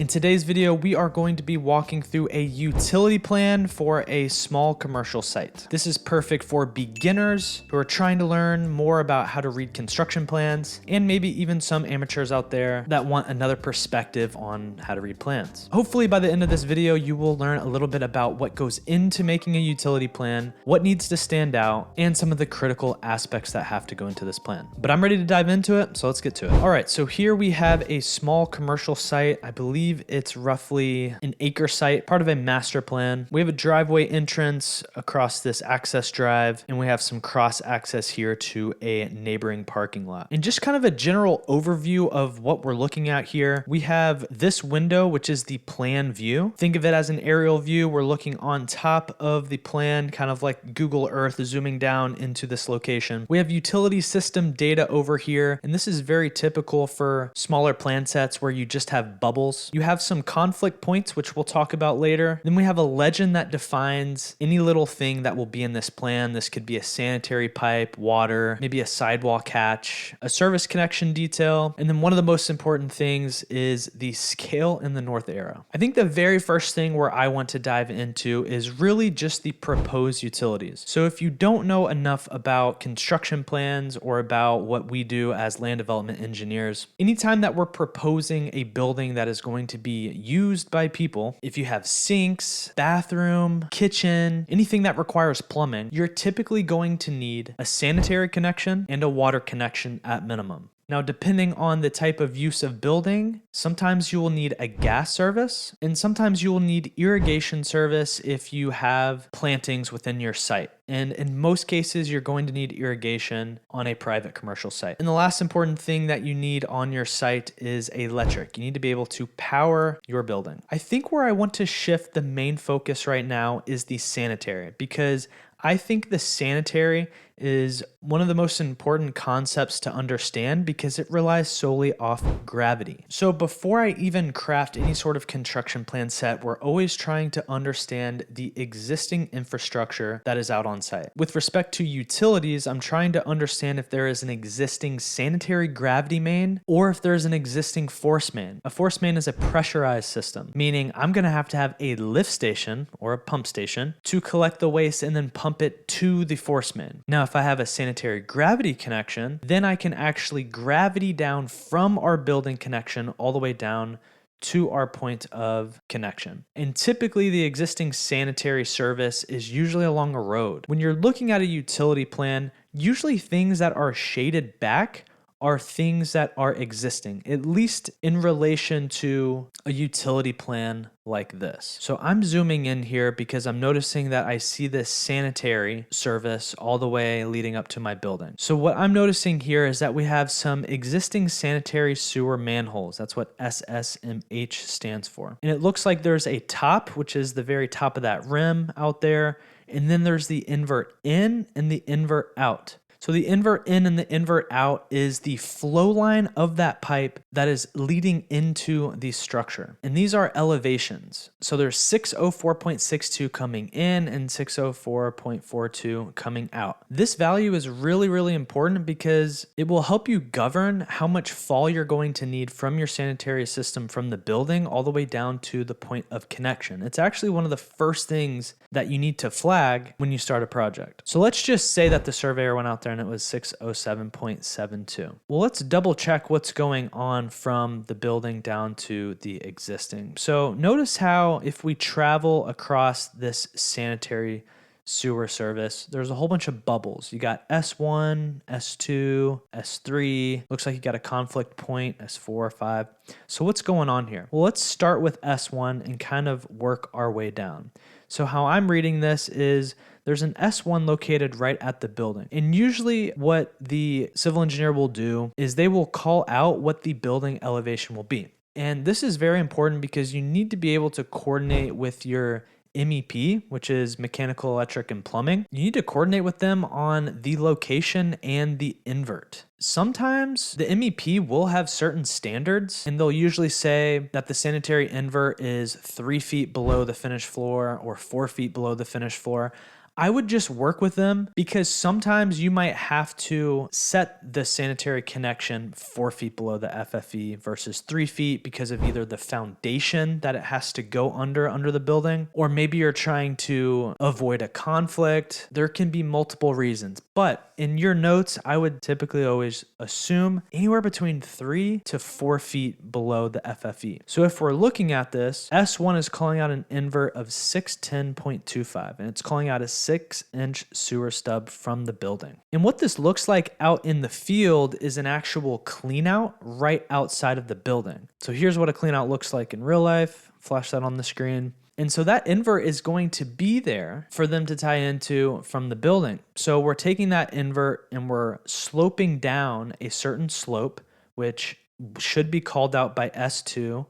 In today's video, we are going to be walking through a utility plan for a small commercial site. This is perfect for beginners who are trying to learn more about how to read construction plans, and maybe even some amateurs out there that want another perspective on how to read plans. Hopefully by the end of this video, you will learn a little bit about what goes into making a utility plan, what needs to stand out, and some of the critical aspects that have to go into this plan. But I'm ready to dive into it, so let's get to it. All right, so here we have a small commercial site. I believe it's roughly an acre site, part of a master plan. We have a driveway entrance across this access drive, and we have some cross access here to a neighboring parking lot. And just kind of a general overview of what we're looking at here, we have this window, which is the plan view. Think of it as an aerial view. We're looking on top of the plan, kind of like Google Earth, zooming down into this location. We have utility system data over here, and this is very typical for smaller plan sets where you just have bubbles. You have some conflict points, which we'll talk about later. Then we have a legend that defines any little thing that will be in this plan. This could be a sanitary pipe, water, maybe a sidewalk hatch, a service connection detail. And then one of the most important things is the scale in the north arrow. I think the very first thing where I want to dive into is really just the proposed utilities. So if you don't know enough about construction plans or about what we do as land development engineers, anytime that we're proposing a building that is going to be used by people, if you have sinks, bathroom, kitchen, anything that requires plumbing, you're typically going to need a sanitary connection and a water connection at minimum. Now, depending on the type of use of building, sometimes you will need a gas service, and sometimes you will need irrigation service if you have plantings within your site. And in most cases, you're going to need irrigation on a private commercial site. And the last important thing that you need on your site is electric. You need to be able to power your building. I think where I want to shift the main focus right now is the sanitary, because I think the sanitary is one of the most important concepts to understand because it relies solely off gravity. So before I even craft any sort of construction plan set, we're always trying to understand the existing infrastructure that is out on site. With respect to utilities, I'm trying to understand if there is an existing sanitary gravity main or if there's an existing force main. A force main is a pressurized system, meaning I'm going to have a lift station or a pump station to collect the waste and then pump it to the force main. Now, if I have a sanitary gravity connection, then I can actually gravity down from our building connection all the way down to our point of connection. And typically the existing sanitary service is usually along a road. When you're looking at a utility plan, usually things that are shaded back are things that are existing, at least in relation to a utility plan like this. So I'm zooming in here because I'm noticing that I see this sanitary service all the way leading up to my building. So what I'm noticing here is that we have some existing sanitary sewer manholes. That's what SSMH stands for. And it looks like there's a top, which is the very top of that rim out there. And then there's the invert in and the invert out. So the invert in and the invert out is the flow line of that pipe that is leading into the structure. And these are elevations. So there's 604.62 coming in and 604.42 coming out. This value is really, really important because it will help you govern how much fall you're going to need from your sanitary system from the building all the way down to the point of connection. It's actually one of the first things that you need to flag when you start a project. So let's just say that the surveyor went out there and it was 607.72. Well, let's double check what's going on from the building down to the existing. So notice how if we travel across this sanitary sewer service, there's a whole bunch of bubbles. You got S1, S2, S3. Looks like you got a conflict point, S4 or 5. So what's going on here? Well, let's start with S1 and kind of work our way down. So how I'm reading this is there's an S1 located right at the building. And usually what the civil engineer will do is they will call out what the building elevation will be. And this is very important because you need to be able to coordinate with your MEP, which is mechanical, electric, and plumbing. You need to coordinate with them on the location and the invert. Sometimes the MEP will have certain standards, and they'll usually say that the sanitary invert is 3 feet below the finished floor or 4 feet below the finished floor. I would just work with them because sometimes you might have to set the sanitary connection 4 feet below the FFE versus 3 feet because of either the foundation that it has to go under the building, or maybe you're trying to avoid a conflict. There can be multiple reasons, but in your notes, I would typically always assume anywhere between 3 to 4 feet below the FFE. So if we're looking at this, S1 is calling out an invert of 610.25, and it's calling out a 6-inch sewer stub from the building. And what this looks like out in the field is an actual clean out right outside of the building. So here's what a clean out looks like in real life. Flash that on the screen. And so that invert is going to be there for them to tie into from the building. So we're taking that invert and we're sloping down a certain slope, which should be called out by S2.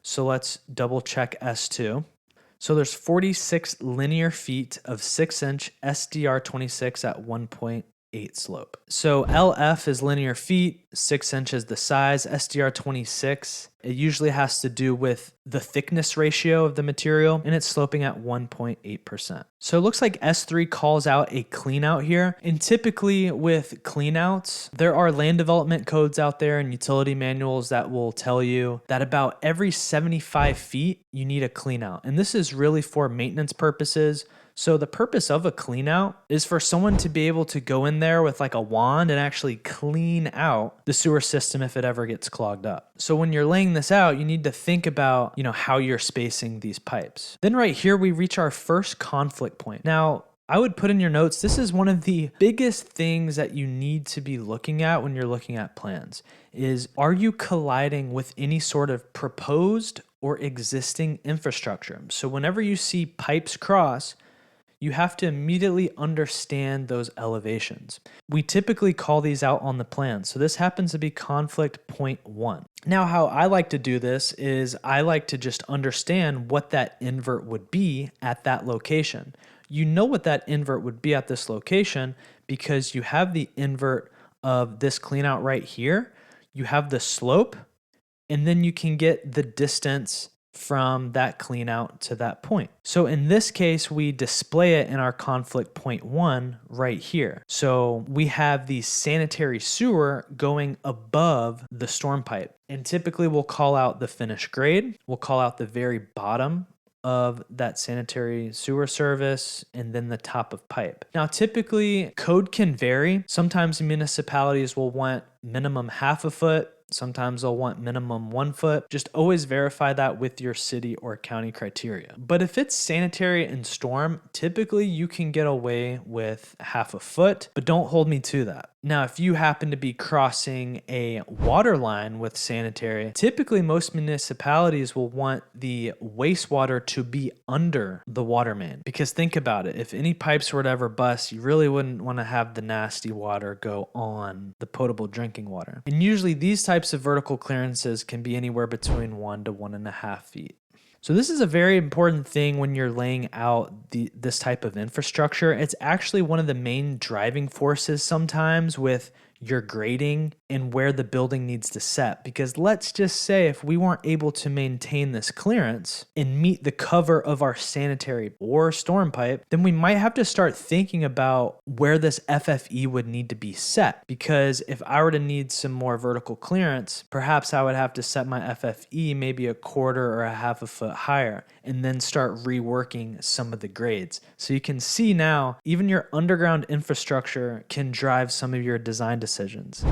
So let's double check S2. So there's 46 linear feet of 6-inch SDR26 at 1.8 slope. So LF is linear feet, 6 inches the size, SDR26. It usually has to do with the thickness ratio of the material, and it's sloping at 1.8%. So it looks like S3 calls out a clean out here. And typically with clean outs, there are land development codes out there and utility manuals that will tell you that about every 75 feet, you need a clean out. And this is really for maintenance purposes. So the purpose of a clean out is for someone to be able to go in there with like a wand and actually clean out the sewer system if it ever gets clogged up. So when you're laying this out, you need to think about, how you're spacing these pipes. Then right here, we reach our first conflict point. Now, I would put in your notes, this is one of the biggest things that you need to be looking at when you're looking at plans is, are you colliding with any sort of proposed or existing infrastructure? So whenever you see pipes cross, you have to immediately understand those elevations. We typically call these out on the plan. So this happens to be conflict point 1. Now, how I like to do this is I like to just understand what that invert would be at that location. You know what that invert would be at this location because you have the invert of this clean out right here. You have the slope, and then you can get the distance from that clean out to that point. So in this case, we display it in our conflict point 1 right here. So we have the sanitary sewer going above the storm pipe. And typically we'll call out the finished grade. We'll call out the very bottom of that sanitary sewer service and then the top of pipe. Now, typically code can vary. Sometimes municipalities will want minimum 1/2 foot. Sometimes they'll want minimum 1 foot. Just always verify that with your city or county criteria. But if it's sanitary and storm, typically you can get away with 1/2 foot, but don't hold me to that. Now, if you happen to be crossing a water line with sanitary, typically most municipalities will want the wastewater to be under the water main. Because think about it, if any pipes were to ever bust, you really wouldn't want to have the nasty water go on the potable drinking water. And usually these types of vertical clearances can be anywhere between 1 to 1.5 feet. So this is a very important thing when you're laying out this type of infrastructure. It's actually one of the main driving forces sometimes with your grading and where the building needs to set. Because let's just say if we weren't able to maintain this clearance and meet the cover of our sanitary or storm pipe, then we might have to start thinking about where this FFE would need to be set. Because if I were to need some more vertical clearance, perhaps I would have to set my FFE maybe 1/4 or 1/2 foot higher and then start reworking some of the grades. So you can see now, even your underground infrastructure can drive some of your design decisions.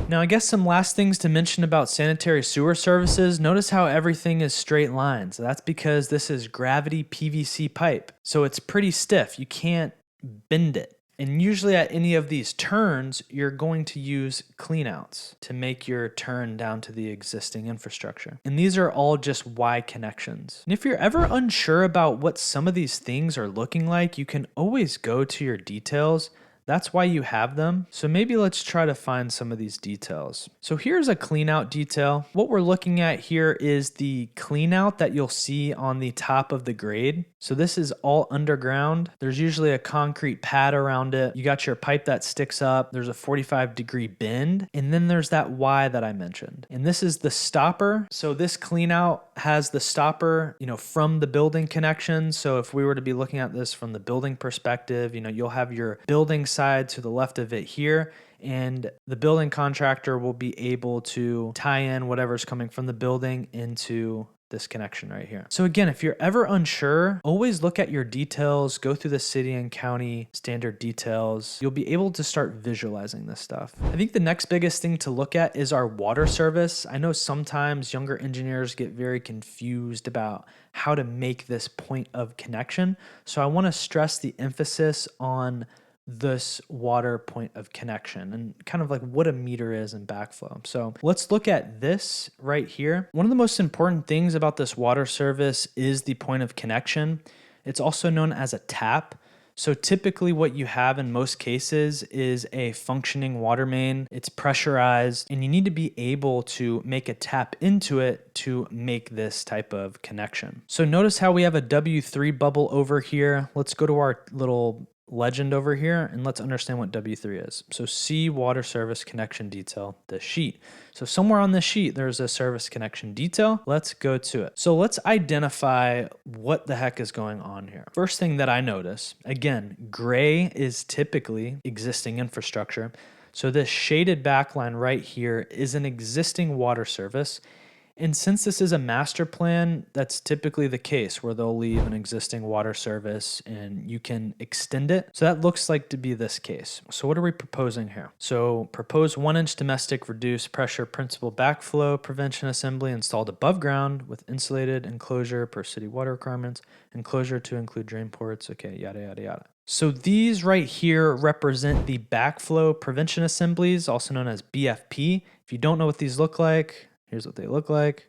Now, I guess some last things to mention about sanitary sewer services. Notice how everything is straight lines. That's because this is gravity PVC pipe. So it's pretty stiff. You can't bend it. And usually at any of these turns, you're going to use cleanouts to make your turn down to the existing infrastructure. And these are all just Y connections. And if you're ever unsure about what some of these things are looking like, you can always go to your details. That's why you have them. So maybe let's try to find some of these details. So here's a clean out detail. What we're looking at here is the clean out that you'll see on the top of the grade. So this is all underground. There's usually a concrete pad around it. You got your pipe that sticks up. There's a 45-degree bend. And then there's that Y that I mentioned. And this is the stopper. So this clean out has the stopper, from the building connection. So if we were to be looking at this from the building perspective, you'll have your building side to the left of it here, and the building contractor will be able to tie in whatever's coming from the building into this connection right here. So again, if you're ever unsure, always look at your details, go through the city and county standard details. You'll be able to start visualizing this stuff. I think the next biggest thing to look at is our water service. I know sometimes younger engineers get very confused about how to make this point of connection. So I want to stress the emphasis on this water point of connection and kind of like what a meter is in backflow. So let's look at this right here. One of the most important things about this water service is the point of connection. It's also known as a tap. So typically what you have in most cases is a functioning water main. It's pressurized and you need to be able to make a tap into it to make this type of connection. So notice how we have a W3 bubble over here. Let's go to our little legend over here and let's understand what W3 is. So see water service connection detail, the sheet. So somewhere on the sheet, there's a service connection detail. Let's go to it. So let's identify what the heck is going on here. First thing that I notice, again, gray is typically existing infrastructure. So this shaded backline right here is an existing water service. And since this is a master plan, that's typically the case where they'll leave an existing water service and you can extend it. So that looks like to be this case. So what are we proposing here? So propose 1-inch domestic reduced pressure principal backflow prevention assembly installed above ground with insulated enclosure per city water requirements, enclosure to include drain ports, okay, yada, yada, yada. So these right here represent the backflow prevention assemblies, also known as BFP. If you don't know what these look like, here's what they look like.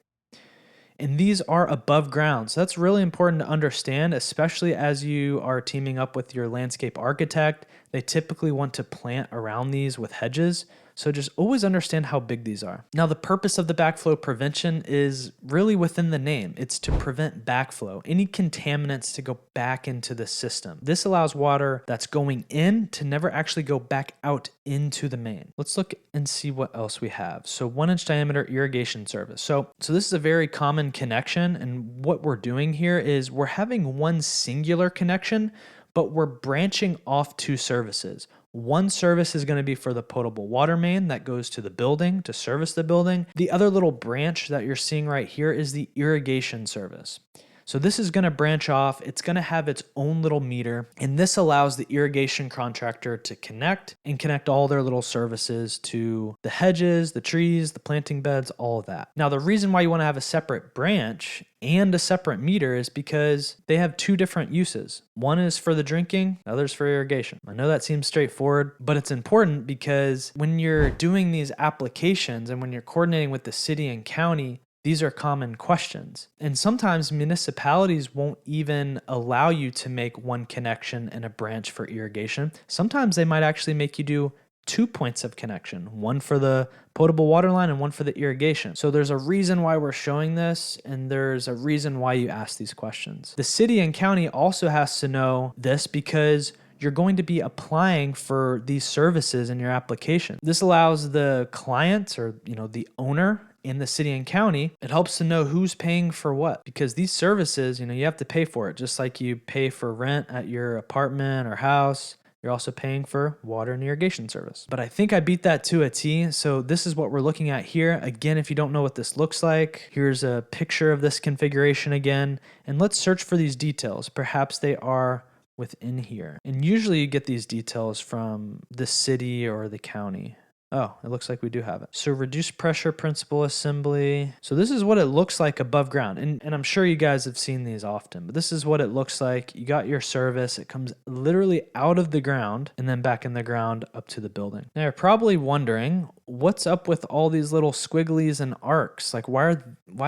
And these are above ground. So that's really important to understand, especially as you are teaming up with your landscape architect. They typically want to plant around these with hedges. So just always understand how big these are. Now, the purpose of the backflow prevention is really within the name. It's to prevent backflow, any contaminants to go back into the system. This allows water that's going in to never actually go back out into the main. Let's look and see what else we have. So 1-inch diameter irrigation service. So this is a very common connection. And what we're doing here is we're having one singular connection, but we're branching off two services. One service is going to be for the potable water main that goes to the building to service the building. The other little branch that you're seeing right here is the irrigation service. So this is going to branch off. It's going to have its own little meter, and this allows the irrigation contractor to connect all their little services to the hedges, the trees, the planting beds, all of that. Now, the reason why you want to have a separate branch and a separate meter is because they have two different uses. One is for the drinking, the other is for irrigation. I know that seems straightforward, but it's important because when you're doing these applications and when you're coordinating with the city and county, these are common questions. And sometimes municipalities won't even allow you to make one connection and a branch for irrigation. Sometimes they might actually make you do 2 points of connection, one for the potable water line and one for the irrigation. So there's a reason why we're showing this, and there's a reason why you ask these questions. The city and county also has to know this because you're going to be applying for these services in your application. This allows the client or the owner in the city and county, it helps to know who's paying for what, because these services, you have to pay for it, just like you pay for rent at your apartment or house. You're also paying for water and irrigation service. But I think I beat that to a T. So this is what we're looking at here. Again, if you don't know what this looks like, here's a picture of this configuration again. And let's search for these details. Perhaps they are within here. And usually you get these details from the city or the county. Oh, it looks like we do have it. So reduced pressure principal assembly. So this is what it looks like above ground. And I'm sure you guys have seen these often, but this is what it looks like. You got your service. It comes literally out of the ground and then back in the ground up to the building. Now you're probably wondering, what's up with all these little squigglies and arcs? Like why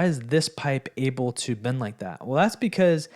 is this pipe able to bend like that? Well, that's because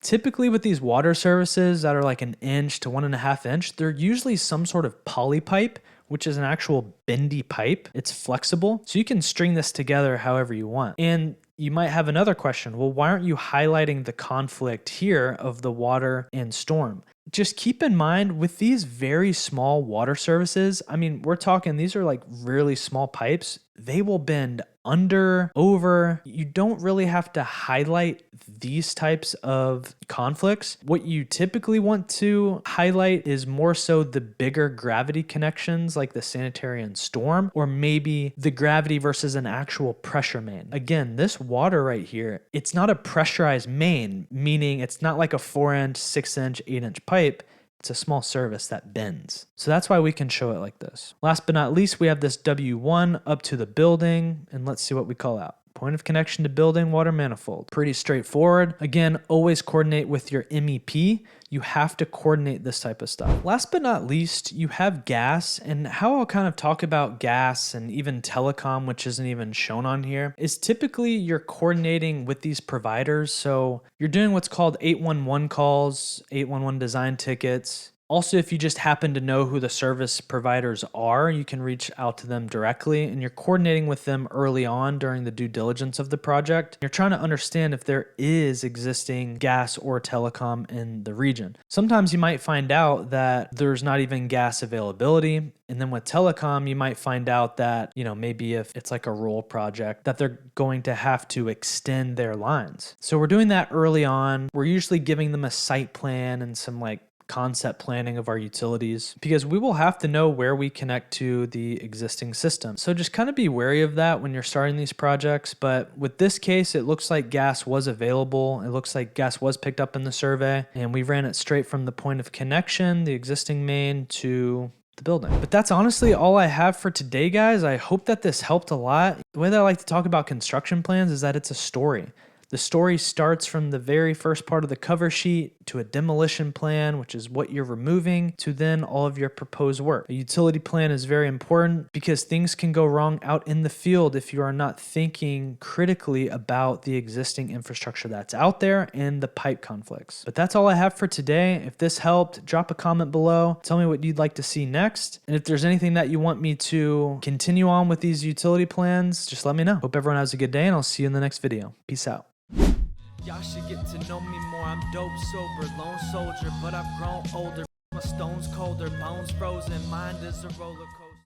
typically with these water services that are like 1 inch to 1.5 inch, they're usually some sort of poly pipe, which is an actual bendy pipe. It's flexible, so you can string this together however you want. And you might have another question. Well, why aren't you highlighting the conflict here of the water and storm? Just keep in mind with these very small water services, I mean, we're talking these are like really small pipes. They will bend under, over. You don't really have to highlight these types of conflicts. What you typically want to highlight is more so the bigger gravity connections like the sanitary and storm, or maybe the gravity versus an actual pressure main. Again, this water right here, it's not a pressurized main, meaning it's not like a 4-inch, 6-inch, 8-inch pipe. It's a small service that bends. So that's why we can show it like this. Last but not least, we have this W1 up to the building, and let's see what we call out. Point of connection to building water manifold. Pretty straightforward. Again, always coordinate with your MEP. You have to coordinate this type of stuff. Last but not least, you have gas, and how I'll kind of talk about gas and even telecom, which isn't even shown on here, is typically you're coordinating with these providers. So you're doing what's called 811 calls, 811 design tickets. Also, if you just happen to know who the service providers are, you can reach out to them directly, and you're coordinating with them early on during the due diligence of the project. You're trying to understand if there is existing gas or telecom in the region. Sometimes you might find out that there's not even gas availability. And then with telecom, you might find out that, maybe if it's like a rural project, that they're going to have to extend their lines. So we're doing that early on. We're usually giving them a site plan and some concept planning of our utilities, because we will have to know where we connect to the existing system. So just kind of be wary of that when you're starting these projects. But with this case, it looks like gas was available. It looks like gas was picked up in the survey, and we ran it straight from the point of connection, the existing main, to the building. But that's honestly all I have for today, guys. I hope that this helped a lot. The way that I like to talk about construction plans is that it's a story. The story starts from the very first part of the cover sheet to a demolition plan, which is what you're removing, to then all of your proposed work. A utility plan is very important because things can go wrong out in the field if you are not thinking critically about the existing infrastructure that's out there and the pipe conflicts. But that's all I have for today. If this helped, drop a comment below. Tell me what you'd like to see next. And if there's anything that you want me to continue on with these utility plans, just let me know. Hope everyone has a good day, and I'll see you in the next video. Peace out. Y'all should get to know me more. I'm dope, sober, lone soldier, but I've grown older. My stones colder, bones frozen, mind is a roller coaster.